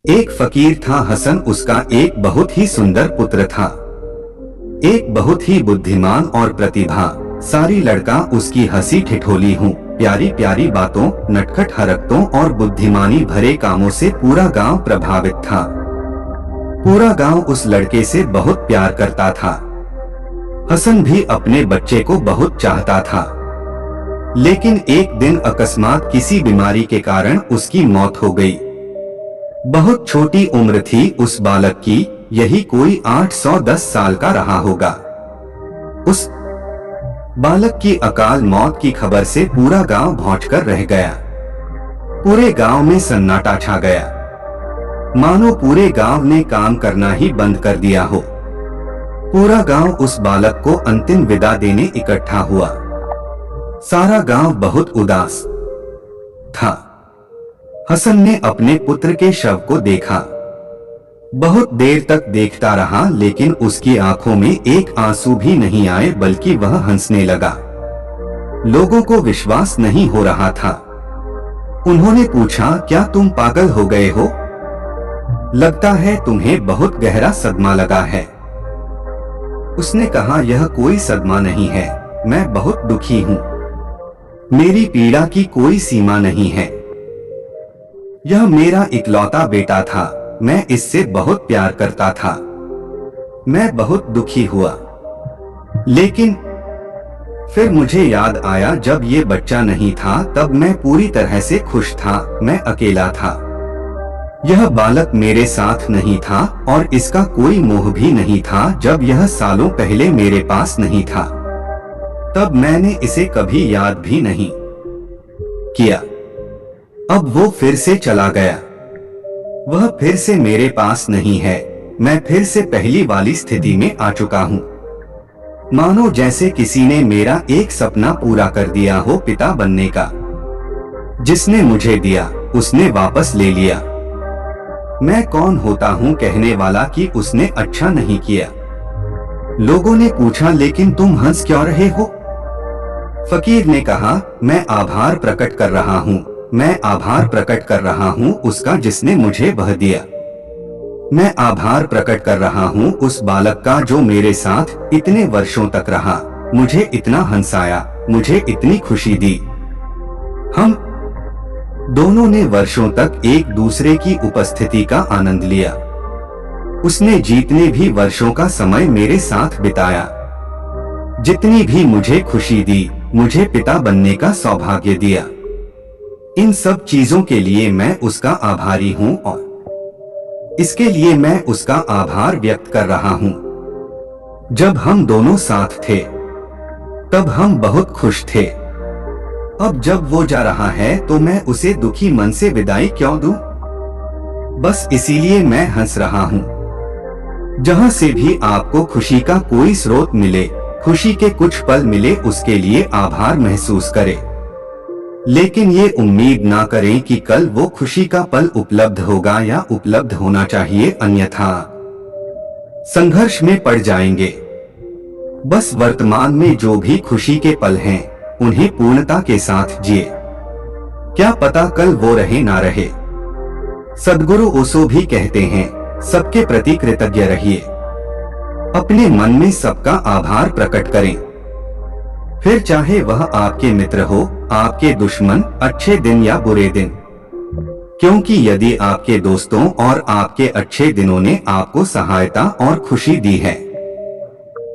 एक फकीर था हसन, उसका एक बहुत ही सुंदर पुत्र था। एक बहुत ही बुद्धिमान और प्रतिभाशाली लड़का। उसकी हंसी ठिठोली हूँ, प्यारी प्यारी बातों, नटखट हरकतों और बुद्धिमानी भरे कामों से पूरा गांव प्रभावित था। पूरा गांव उस लड़के से बहुत प्यार करता था। हसन भी अपने बच्चे को बहुत चाहता था, लेकिन एक दिन अकस्मात किसी बीमारी के कारण उसकी मौत हो गई। बहुत छोटी उम्र थी उस बालक की, यही कोई 810 साल का रहा होगा। उस बालक की अकाल मौत की खबर से पूरा गांव भौंचकर रह गया। पूरे गांव में सन्नाटा छा गया, मानो पूरे गांव ने काम करना ही बंद कर दिया हो। पूरा गांव उस बालक को अंतिम विदा देने इकट्ठा हुआ। सारा गांव बहुत उदास था। हसन ने अपने पुत्र के शव को देखा। बहुत देर तक देखता रहा, लेकिन उसकी आंखों में एक आंसू भी नहीं आए, बल्कि वह हंसने लगा। लोगों को विश्वास नहीं हो रहा था। उन्होंने पूछा, क्या तुम पागल हो गए हो? लगता है तुम्हें बहुत गहरा सदमा लगा है। उसने कहा, यह कोई सदमा नहीं है, मैं बहुत दुखी हूँ। मेरी पीड़ा की कोई सीमा नहीं है। यह मेरा इकलौता बेटा था, मैं इससे बहुत प्यार करता था। मैं बहुत दुखी हुआ, लेकिन फिर मुझे याद आया, जब ये बच्चा नहीं था तब मैं पूरी तरह से खुश था। मैं अकेला था। यह बालक मेरे साथ नहीं था और इसका कोई मोह भी नहीं था। जब यह सालों पहले मेरे पास नहीं था, तब मैंने इसे कभी याद भी नहीं किया। अब वो फिर से चला गया। वह फिर से मेरे पास नहीं है। मैं फिर से पहली वाली स्थिति में आ चुका हूँ। मानो जैसे किसी ने मेरा एक सपना पूरा कर दिया हो, पिता बनने का। जिसने मुझे दिया उसने वापस ले लिया। मैं कौन होता हूँ कहने वाला कि उसने अच्छा नहीं किया। लोगों ने पूछा, लेकिन तुम हंस क्यों रहे हो? फकीर ने कहा, मैं आभार प्रकट कर रहा हूँ। मैं आभार प्रकट कर रहा हूँ उसका जिसने मुझे वह दिया। मैं आभार प्रकट कर रहा हूँ उस बालक का जो मेरे साथ इतने वर्षों तक रहा, मुझे इतना हंसाया, मुझे इतनी खुशी दी। हम दोनों ने वर्षों तक एक दूसरे की उपस्थिति का आनंद लिया। उसने जितने भी वर्षों का समय मेरे साथ बिताया, जितनी भी मुझे खुशी दी, मुझे पिता बनने का सौभाग्य दिया, इन सब चीजों के लिए मैं उसका आभारी हूँ और इसके लिए मैं उसका आभार व्यक्त कर रहा हूँ। जब हम दोनों साथ थे तब हम बहुत खुश थे। अब जब वो जा रहा है तो मैं उसे दुखी मन से विदाई क्यों दूं? बस इसीलिए मैं हंस रहा हूँ। जहाँ से भी आपको खुशी का कोई स्रोत मिले, खुशी के कुछ पल मिले, उसके लिए आभार महसूस करें। लेकिन ये उम्मीद ना करें कि कल वो खुशी का पल उपलब्ध होगा या उपलब्ध होना चाहिए, अन्यथा संघर्ष में पड़ जाएंगे। बस वर्तमान में जो भी खुशी के पल हैं, उन्हें पूर्णता के साथ जिए। क्या पता कल वो रहे ना रहे। सद्गुरु ओशो भी कहते हैं, सबके प्रति कृतज्ञ रहिए। अपने मन में सबका आभार प्रकट करें। फिर चाहे वह आपके मित्र हो, आपके दुश्मन, अच्छे दिन या बुरे दिन। क्योंकि यदि आपके दोस्तों और आपके अच्छे दिनों ने आपको सहायता और खुशी दी है,